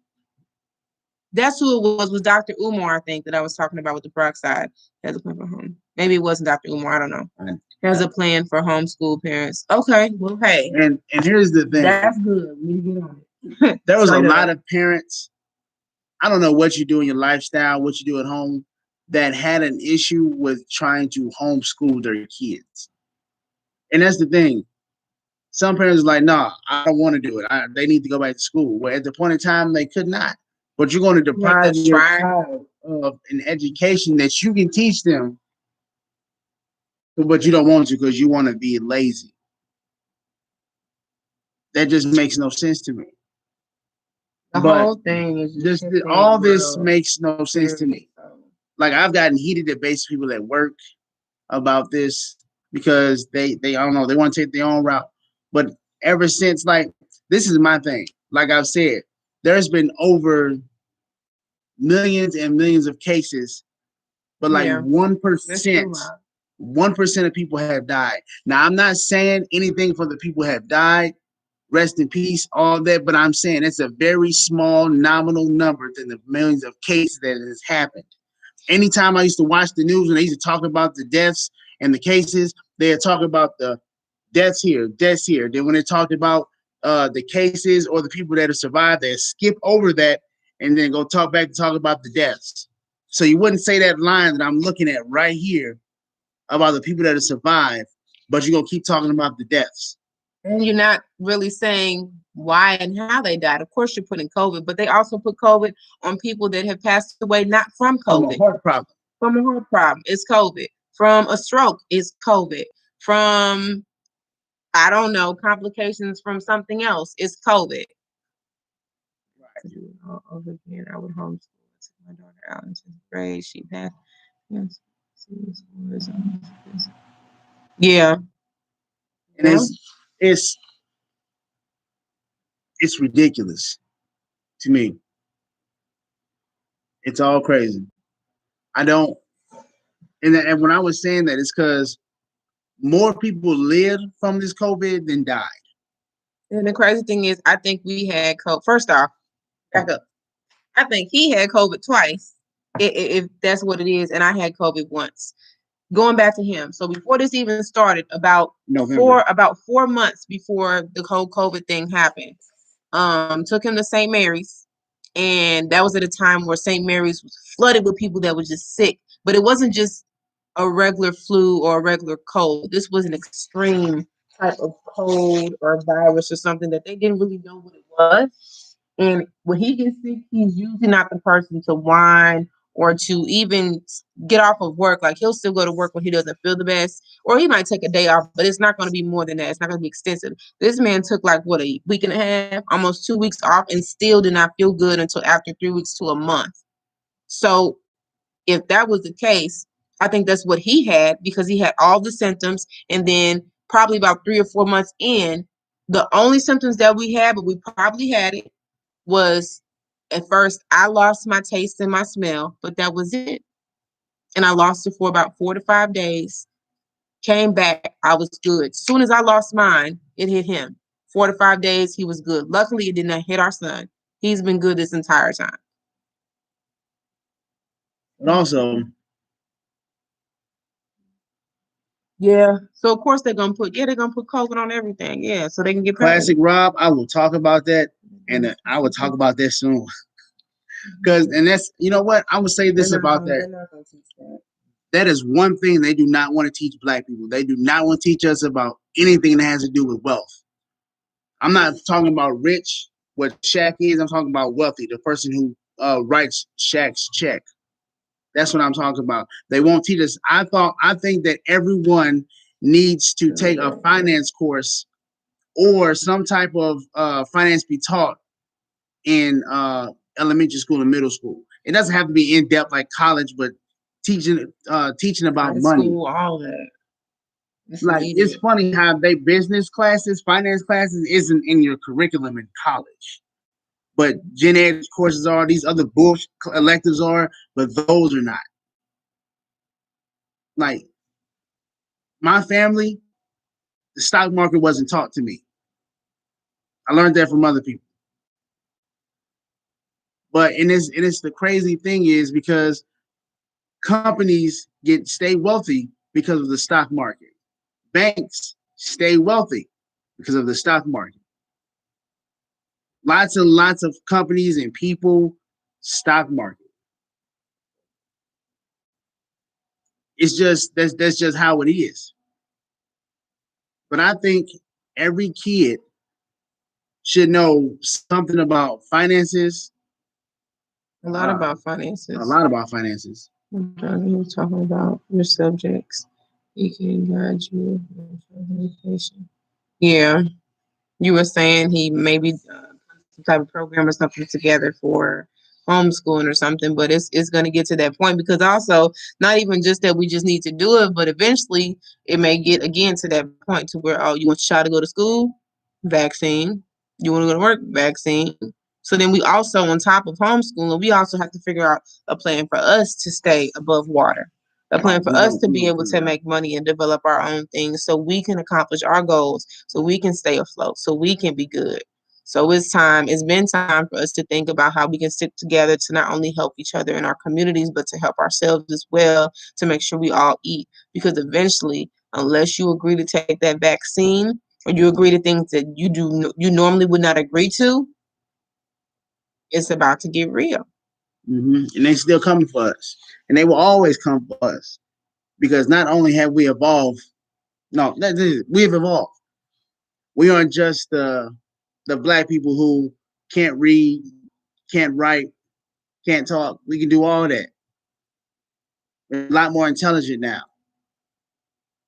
that's who it was Dr. Umar, I think, that I was talking about with the peroxide. Has a plan for home. Maybe it wasn't Dr. Umar, I don't know. Has a plan for homeschool parents. Okay, well, hey. And here's the thing. That's good. We get on it. There was a lot of parents, I don't know what you do in your lifestyle, what you do at home, that had an issue with trying to homeschool their kids. And that's the thing. Some parents are like, no, I don't want to do it. They need to go back to school. Well, at the point in time, they could not. But you're going to deprive your child of an education that you can teach them, but you don't want to because you want to be lazy. That just makes no sense to me. The whole thing is just all this makes no sense to me. Like, I've gotten heated debates with people at work about this because they I don't know, they want to take their own route. But ever since, like, this is my thing. Like I've said, there's been over millions and millions of cases, but like 1% of people have died. Now, I'm not saying anything for the people who have died. Rest in peace, all that. But I'm saying it's a very small nominal number than the millions of cases that has happened. Anytime I used to watch the news and they used to talk about the deaths and the cases, they'd talk about the deaths here. Then when they talked about the cases or the people that have survived, they skip over that and then go talk about the deaths. So you wouldn't say that line that I'm looking at right here about the people that have survived, but you're going to keep talking about the deaths. And you're not really saying why and how they died. Of course, you're putting COVID, but they also put COVID on people that have passed away not from COVID. From a heart problem. From a heart problem, it's COVID. From a stroke, it's COVID. From, I don't know, complications from something else, it's COVID. Right. Over again, I would homeschool. took my daughter out in 10th grade. She passed. Yes. Yeah. And it's ridiculous to me. It's all crazy. I don't, and when I was saying that, it's because more people lived from this COVID than died. And the crazy thing is, I think we had COVID. First off, back up. I think he had COVID twice, if that's what it is, and I had COVID once. Going back to him. So before this even started, about November. 4 months before the whole COVID thing happened, took him to St. Mary's, and that was at a time where St. Mary's was flooded with people that were just sick. But it wasn't just a regular flu or a regular cold. This was an extreme type of cold or virus or something that they didn't really know what it was. And when he gets sick, he's usually not the person to whine or to even get off of work. Like, he'll still go to work when he doesn't feel the best, or he might take a day off, but it's not going to be more than that. It's not going to be extensive. This man took like what, a week and a half, almost 2 weeks off, and still did not feel good until after 3 weeks to a month. So if that was the case, I think that's what he had, because he had all the symptoms, and then probably about 3 or 4 months in, the only symptoms that we had, but we probably had it, was at first I lost my taste and my smell, but that was it. And I lost it for about 4 to 5 days. Came back, I was good. As soon as I lost mine, it hit him. 4 to 5 days, he was good. Luckily, it did not hit our son. He's been good this entire time. But also, yeah. So of course they're gonna put COVID on everything. Yeah, so they can get Classic Rob. I will talk about that, and I will talk about that soon. Because, and that's, you know what, I would say this about that. That is one thing they do not want to teach Black people. They do not want to teach us about anything that has to do with wealth. I'm not talking about rich, what Shaq is. I'm talking about wealthy, the person who writes Shaq's check. That's what I'm talking about. They won't teach us. I think that everyone needs to take a finance course or some type of finance be taught in elementary school and middle school. It doesn't have to be in depth like college, but teaching about money. School, all that. It's funny how they business classes, finance classes isn't in your curriculum in college. But gen ed courses are, these other bullshit electives are, but those are not. Like, my family, the stock market wasn't taught to me. I learned that from other people. But it's the crazy thing is because companies stay wealthy because of the stock market. Banks stay wealthy because of the stock market. Lots and lots of companies and people, stock market. It's just that's just how it is. But I think every kid should know something about finances. A lot about finances. A lot about finances. You're talking about your subjects. He can guide you in education. Yeah. You were saying he maybe some type of program or something together for homeschooling or something, but it's going to get to that point, because also not even just that we just need to do it, but eventually it may get again to that point to where, oh, you want your child to go to school? Vaccine. You want to go to work? Vaccine. So then we also, on top of homeschooling, we also have to figure out a plan for us to stay above water, a plan for us to be able to make money and develop our own things so we can accomplish our goals, so we can stay afloat, so we can be good. So it's been time for us to think about how we can stick together to not only help each other in our communities, but to help ourselves as well, to make sure we all eat. Because eventually, unless you agree to take that vaccine, or you agree to things that you normally would not agree to, it's about to get real. Mm-hmm. And they still coming for us. And they will always come for us. Because not only have we evolved, we've evolved. We aren't just the Black people who can't read, can't write, can't talk. We can do all that. We're a lot more intelligent now.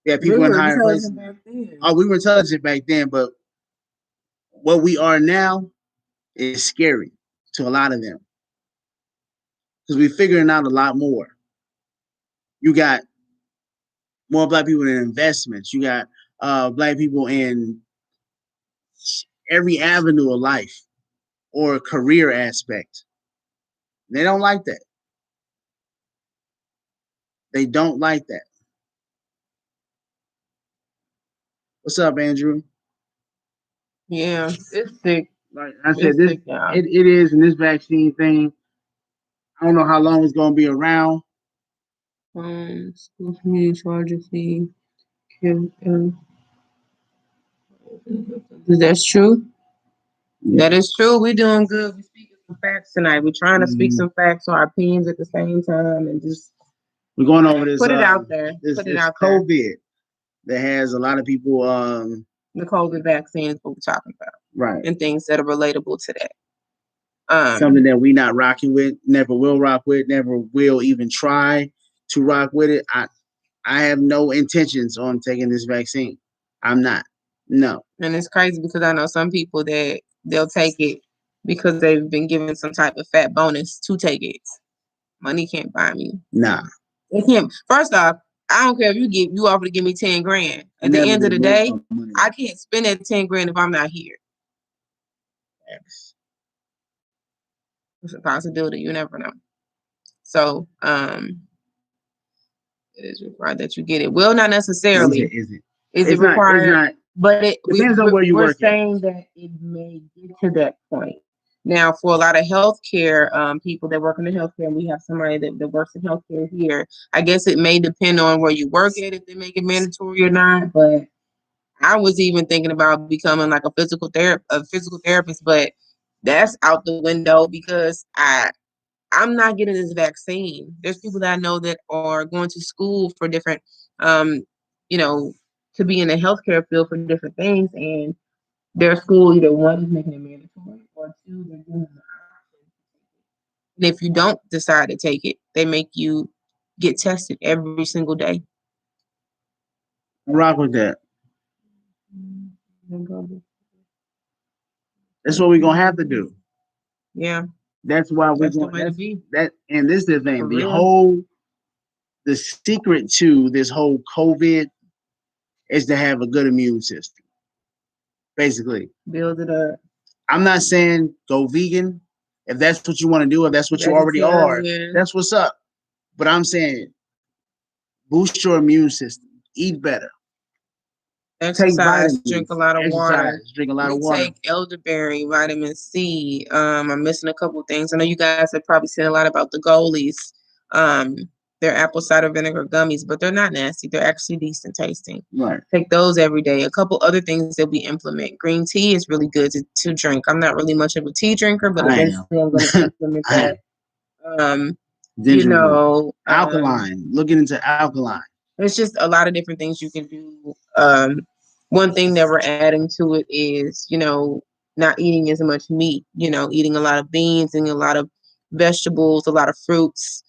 Yeah, people in higher places. We were intelligent back then, but what we are now is scary to a lot of them. because we're figuring out a lot more. You got more black people in investments. You got black people in every avenue of life or career aspect. They don't like that. They don't like that. What's up, Andrew? Yeah, it's sick. Like I said, It's this sick, y'all. it is, and this vaccine thing, I don't know how long it's going to be around. School community charge a fee. That's true. That is true. We're doing good. We're speaking some facts tonight. We're trying to speak some facts or our opinions at the same time, and just we're going over this. Put it out there. Put it out COVID that has a lot of people. The COVID vaccine is what we're talking about, right? And things that are relatable to that. Something that we not rocking with, never will rock with, never will even try to rock with it. I have no intentions on taking this vaccine. I'm not. No. And it's crazy because I know some people that they'll take it because they've been given some type of fat bonus to take it. Money can't buy me. Nah. They can't. First off, I don't care if you offer to give me 10 grand. At the end of the day, I can't spend that 10 grand if I'm not here. It's a possibility. You never know. So, it is required that you get it. Well, not necessarily. Is it? Is it required? It's not, but it depends on where you work. We're saying that it may get to that point. Now, for a lot of healthcare people that work in the healthcare, and we have somebody that works in healthcare here, I guess it may depend on where you work at if they make it mandatory or not. But I was even thinking about becoming like a physical therapist, but that's out the window because I'm not getting this vaccine. There's people that I know that are going to school for different, to be in the healthcare field for different things, and their school either one is making it mandatory or two they're doing the option. And if you don't decide to take it, they make you get tested every single day. Rock with that. That's what we're gonna have to do. Yeah. That's why we're going to be that. And this is the thing. The secret to this whole COVID is to have a good immune system. Basically, build it up. I'm not saying go vegan. If that's what you want to do, if that's what you already are, that's what's up. But I'm saying boost your immune system. Eat better. Exercise, drink a lot of water. Drink a lot of water. Take elderberry, vitamin C. I'm missing a couple of things. I know you guys have probably seen a lot about the Goalies. They're apple cider vinegar gummies, but they're not nasty. They're actually decent tasting. Right. Take those every day. A couple other things that we implement. Green tea is really good to drink. I'm not really much of a tea drinker, but eventually I'm going to implement that. Alkaline. Looking into alkaline. There's just a lot of different things you can do. One thing that we're adding to it is, not eating as much meat, eating a lot of beans and a lot of vegetables, a lot of fruits,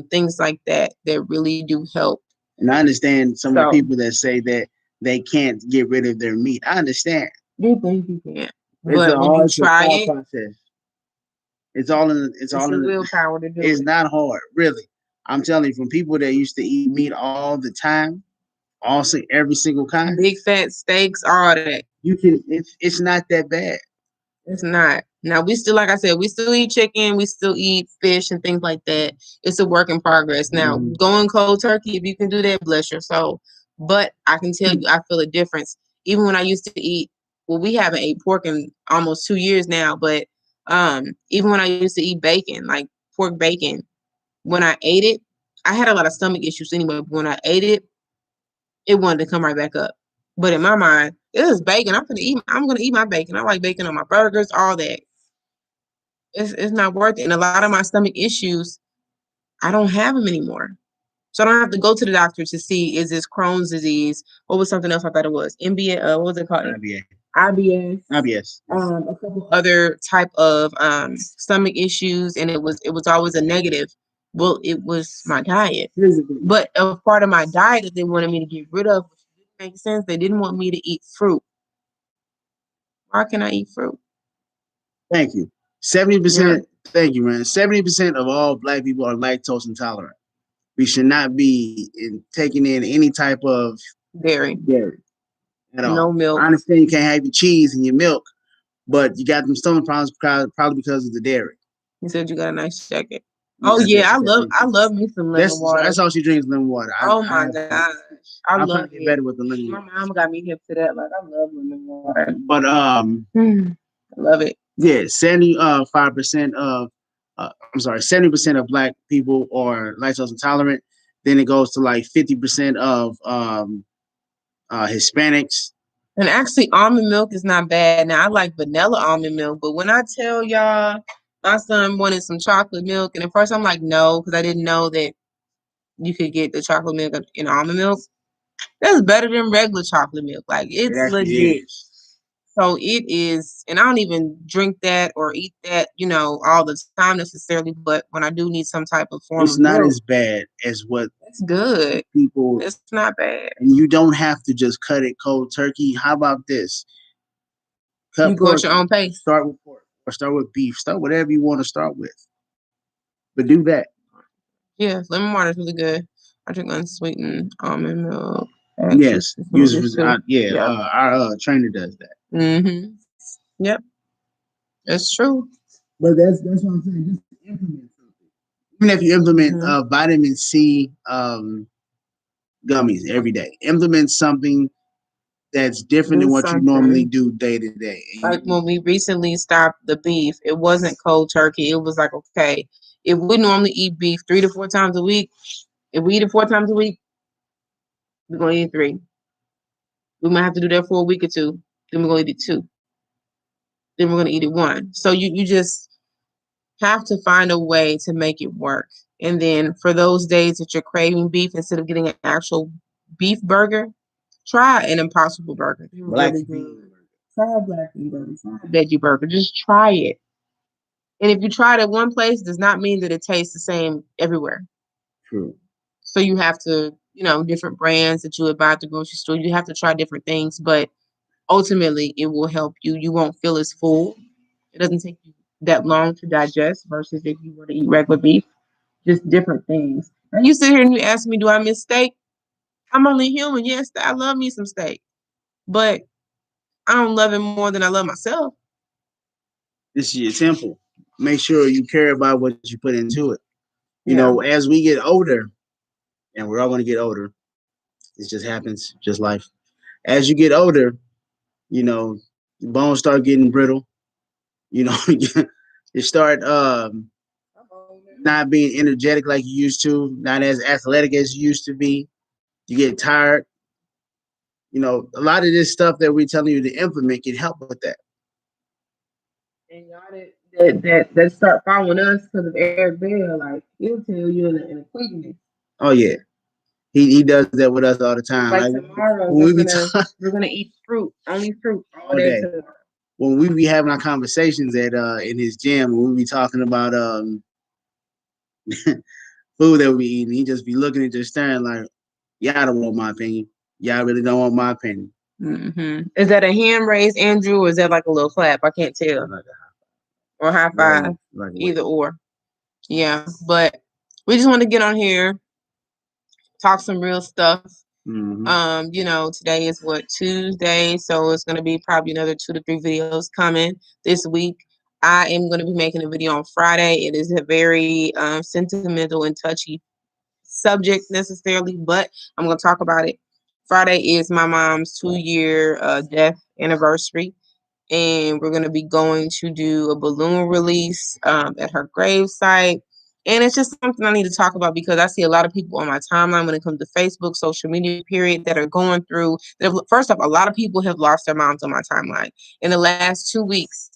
things like that really do help. And I understand some of the people that say that they can't get rid of their meat. I understand. They think you can't. But when you try it, process. It's all in the willpower to do it. It's not hard, really. I'm telling you, from people that used to eat meat all the time, every single kind, big fat steaks, all that. You can. It's not that bad. It's not. Now we still, like I said, we still eat chicken, we still eat fish and things like that. It's a work in progress. Now going cold turkey, if you can do that, bless your soul. But I can tell you, I feel a difference. Even when I used to eat, we haven't ate pork in almost 2 years now. But even when I used to eat bacon, like pork bacon, when I ate it, I had a lot of stomach issues anyway. But when I ate it, it wanted to come right back up. But in my mind, this is bacon. I'm gonna eat my bacon. I like bacon on my burgers, all that. It's not worth it. And a lot of my stomach issues, I don't have them anymore. So I don't have to go to the doctor to see, is this Crohn's disease? What was something else I thought it was? MBS, what was it called? IBS. A couple other type of stomach issues, and it was always a negative. Well, it was my diet. But a part of my diet that they wanted me to get rid of, which didn't make sense, they didn't want me to eat fruit. Why can I eat fruit? Thank you. 70%. Thank you, man. 70% of all Black people are lactose intolerant. We should not be taking in any type of dairy at all. No milk. I understand you can't have your cheese and your milk, but you got them stomach problems probably because of the dairy. You said you got a nice jacket. Oh yeah, I love me some lemon water. That's all she drinks, lemon water. Oh my gosh, I love it. Better with the lemon My water. mom got me hip to that. Like I love lemon water. But I love it. Yeah, 75% of 70% of Black people are lactose intolerant. Then it goes to like 50% of Hispanics. And actually, almond milk is not bad. Now I like vanilla almond milk, but when I tell y'all, my son wanted some chocolate milk, and at first I'm like, no, because I didn't know that you could get the chocolate milk in almond milk. That's better than regular chocolate milk. Like it's legit. So it is, and I don't even drink that or eat that, all the time necessarily. But when I do need some type of form, it's not as bad as what. It's good. People, it's not bad. And you don't have to just cut it cold turkey. How about this? You go at your own pace. Start with pork or start with beef. Start whatever you want to start with, but do that. Yeah, lemon water is really good. I drink unsweetened almond milk. Yes, our trainer does that. Mm-hmm. Yep, that's true. But that's what I'm saying. Just implement something. Even if you implement vitamin C gummies every day, implement something that's different than what you normally do day to day. Like when we recently stopped the beef, it wasn't cold turkey. It was like, okay, if we normally eat beef 3 to 4 times a week, if we eat it 4 times a week, we're going to eat 3. We might have to do that for a week or 2. Then we're going to eat it 2. Then we're going to eat it 1. So you just have to find a way to make it work. And then for those days that you're craving beef, instead of getting an actual beef burger, try an Impossible Burger. Black bean. Try a black bean burger. Try a veggie burger. Just try it. And if you try it at one place, does not mean that it tastes the same everywhere. True. So you have to, different brands that you would buy at the grocery store, you have to try different things, but ultimately it will help you. You won't feel as full. It doesn't take you that long to digest versus if you were to eat regular beef. Just different things. And you sit here and you ask me, do I miss steak? I'm only human. Yes, I love me some steak, but I don't love it more than I love myself. This is simple. Make sure you care about what you put into it. You know, as we get older, and we're all going to get older, it just happens, just life. As you get older, your bones start getting brittle. You start not being energetic like you used to, not as athletic as you used to be. You get tired. A lot of this stuff that we're telling you to implement can help with that. And y'all that start following us because of Eric Bell, like he'll tell you in a quickness. Oh yeah, he does that with us all the time. Like tomorrow, we're gonna eat fruit, only fruit all day tomorrow. When we be having our conversations at in his gym, when we be talking about food that we eat, he just be looking at you staring like, y'all don't want my opinion. Y'all really don't want my opinion. Mm-hmm. Is that a hand raise, Andrew, or is that like a little clap? I can't tell. Or high five, either or. Yeah, but we just want to get on here, talk some real stuff. Mm-hmm. Today is Tuesday, so it's going to be probably another 2 to 3 videos coming this week. I am going to be making a video on Friday. It is a very sentimental and touchy subject necessarily, but I'm going to talk about it. Friday is my mom's 2-year death anniversary, and we're going to be going to do a balloon release at her gravesite. And it's just something I need to talk about because I see a lot of people on my timeline when it comes to Facebook, social media, period, that are going through. First off, a lot of people have lost their moms on my timeline. In the last 2 weeks,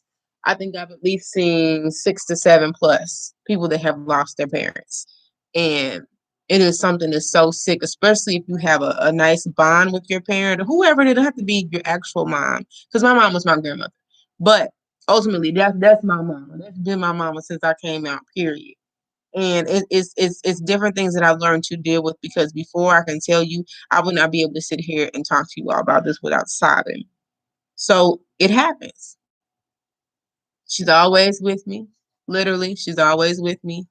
I think I've at least seen 6 to 7 plus people that have lost their parents. And it is something that's so sick, especially if you have a nice bond with your parent or whoever. It doesn't have to be your actual mom, because my mom was my grandmother. But ultimately, that's my mama. That's been my mama since I came out, period. And it's different things that I've learned to deal with, because before, I can tell you, I would not be able to sit here and talk to you all about this without sobbing. So it happens. She's always with me. Literally, she's always with me.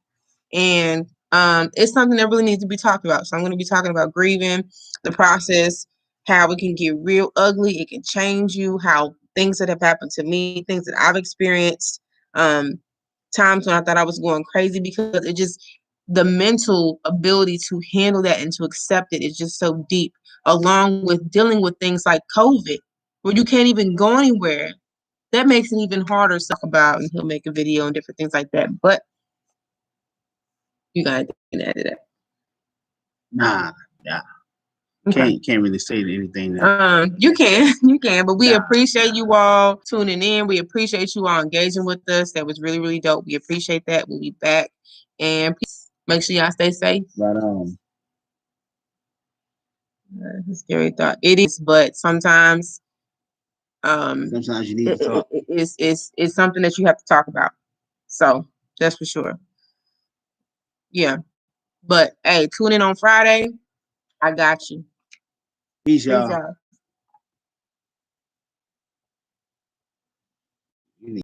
And it's something that really needs to be talked about. So I'm going to be talking about grieving, the process, how it can get real ugly. It can change you, how things that have happened to me, things that I've experienced, times when I thought I was going crazy, because it just, the mental ability to handle that and to accept it is just so deep, along with dealing with things like COVID, where you can't even go anywhere. That makes it even harder to talk about, and he'll make a video and different things like that. But you gotta add to that. Nah, yeah. Okay. Can't really say anything. You can, but we appreciate you all tuning in. We appreciate you all engaging with us. That was really, really dope. We appreciate that. We'll be back, and peace. Make sure y'all stay safe. Right on. It's a scary thought. It is, but sometimes you need to talk. It's something that you have to talk about. So that's for sure. Yeah. But hey, tune in on Friday. I got you. Peace, y'all.